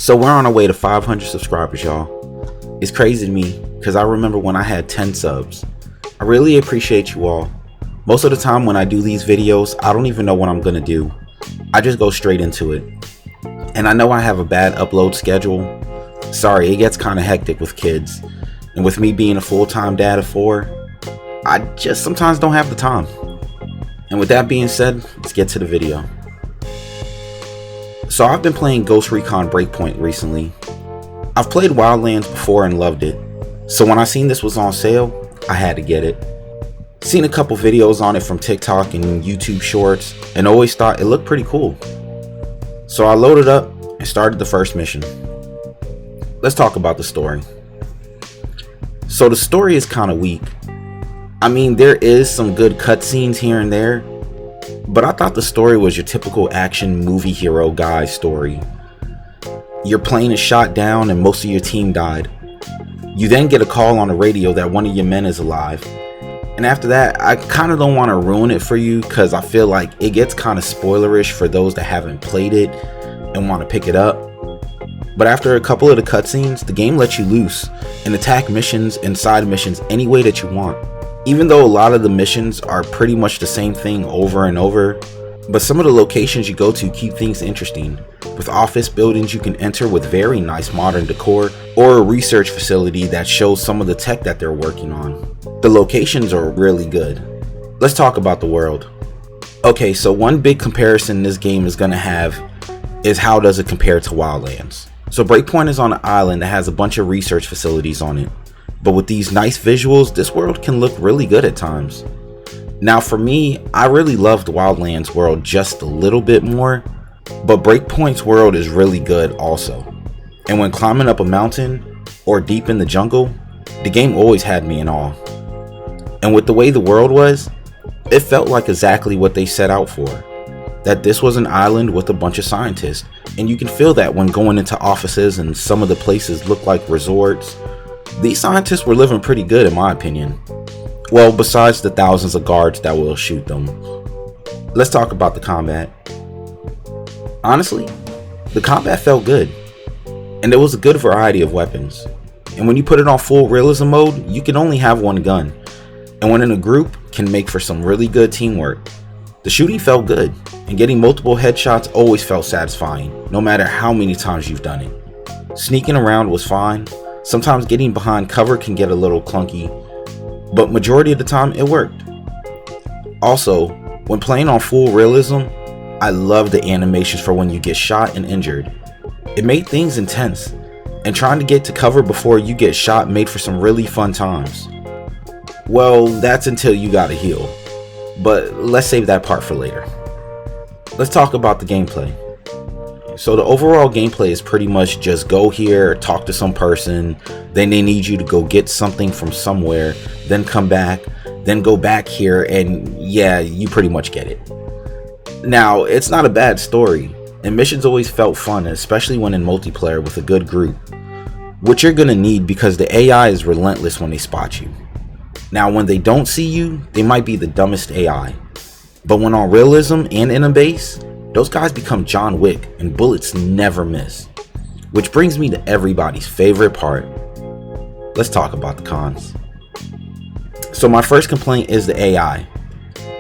So we're on our way to 500 subscribers, y'all. It's crazy to me because I remember when I had 10 subs. I really appreciate you all. Most of the time when I do these videos, I don't even know what I'm gonna do. I just go straight into it. And I know I have a bad upload schedule. Sorry, it gets kind of hectic with kids. And with me being a full-time dad of 4, I just sometimes don't have the time. And with that being said, let's get to the video. So I've been playing Recon Breakpoint recently. I've played Wildlands before and loved it. So when I seen this was on sale, I had to get it. Seen a couple videos on it from TikTok and YouTube shorts and always thought it looked pretty cool. So I loaded up and started the first mission. Let's talk about the story. So the story is kind of weak. I mean, there is some good cutscenes here and there, but I thought the story was your typical action movie hero guy story. Your plane is shot down and most of your team died. You then get a call on the radio that one of your men is alive. And after that, I kind of don't want to ruin it for you because I feel like it gets kind of spoilerish for those that haven't played it and want to pick it up. But after a couple of the cutscenes, the game lets you loose and attack missions and side missions any way that you want. Even though a lot of the missions are pretty much the same thing over and over, but some of the locations you go to keep things interesting, with office buildings you can enter with very nice modern decor, or a research facility that shows some of the tech that they're working on. The locations are really good. Let's talk about the world. Okay, so one big comparison this game is going to have is how does it compare to Wildlands. So Breakpoint is on an island that has a bunch of research facilities on it. But with these nice visuals, this world can look really good at times. Now for me, I really loved Wildlands world just a little bit more, but Breakpoint's world is really good also. And when climbing up a mountain or deep in the jungle, the game always had me in awe. And with the way the world was, it felt like exactly what they set out for. That this was an island with a bunch of scientists, and you can feel that when going into offices and some of the places look like resorts. These scientists were living pretty good in my opinion. Well, besides the thousands of guards that will shoot them. Let's talk about the combat. Honestly, the combat felt good. And there was a good variety of weapons. And when you put it on full realism mode, you can only have one gun. And when in a group, can make for some really good teamwork. The shooting felt good, and getting multiple headshots always felt satisfying, no matter how many times you've done it. Sneaking around was fine. Sometimes getting behind cover can get a little clunky, but majority of the time it worked. Also, when playing on full realism, I love the animations for when you get shot and injured. It made things intense, and trying to get to cover before you get shot made for some really fun times. Well, that's until you gotta heal, but let's save that part for later. Let's talk about the gameplay. So the overall gameplay is pretty much just go here, talk to some person, then they need you to go get something from somewhere, then come back, then go back here, and yeah, you pretty much get it. Now, it's not a bad story, and missions always felt fun, especially when in multiplayer with a good group, which you're gonna need because the AI is relentless when they spot you. Now, when they don't see you, they might be the dumbest AI, but when on realism and in a base, those guys become John Wick and bullets never miss. Which brings me to everybody's favorite part. Let's talk about the cons. So my first complaint is the AI.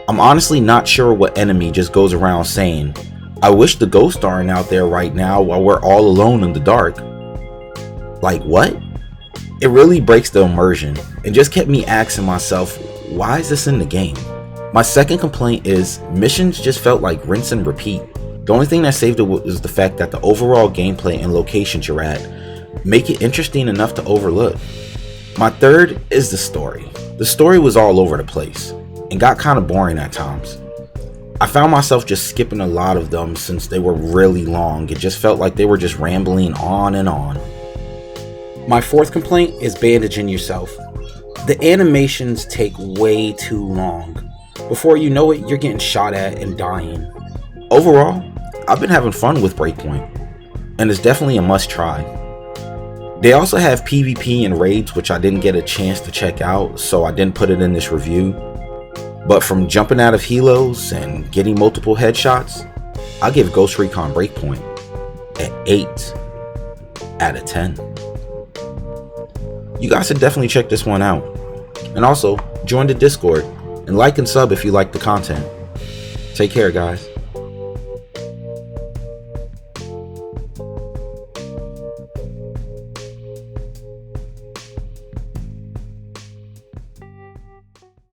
I'm honestly not sure what enemy just goes around saying, "I wish the ghosts aren't out there right now while we're all alone in the dark." Like what? It really breaks the immersion and just kept me asking myself, why is this in the game? My second complaint is missions just felt like rinse and repeat. The only thing that saved it was the fact that the overall gameplay and locations you're at make it interesting enough to overlook. My third is the story. The story was all over the place and got kind of boring at times. I found myself just skipping a lot of them since they were really long. It just felt like they were just rambling on and on. My fourth complaint is bandaging yourself. The animations take way too long. Before you know it, you're getting shot at and dying. Overall, I've been having fun with Breakpoint, and it's definitely a must try. They also have PvP and raids, which I didn't get a chance to check out, so I didn't put it in this review. But from jumping out of helos and getting multiple headshots, I give Recon Breakpoint an 8. out of 10. You guys should definitely check this one out. And also, join the Discord and like and sub if you like the content. Take care, guys.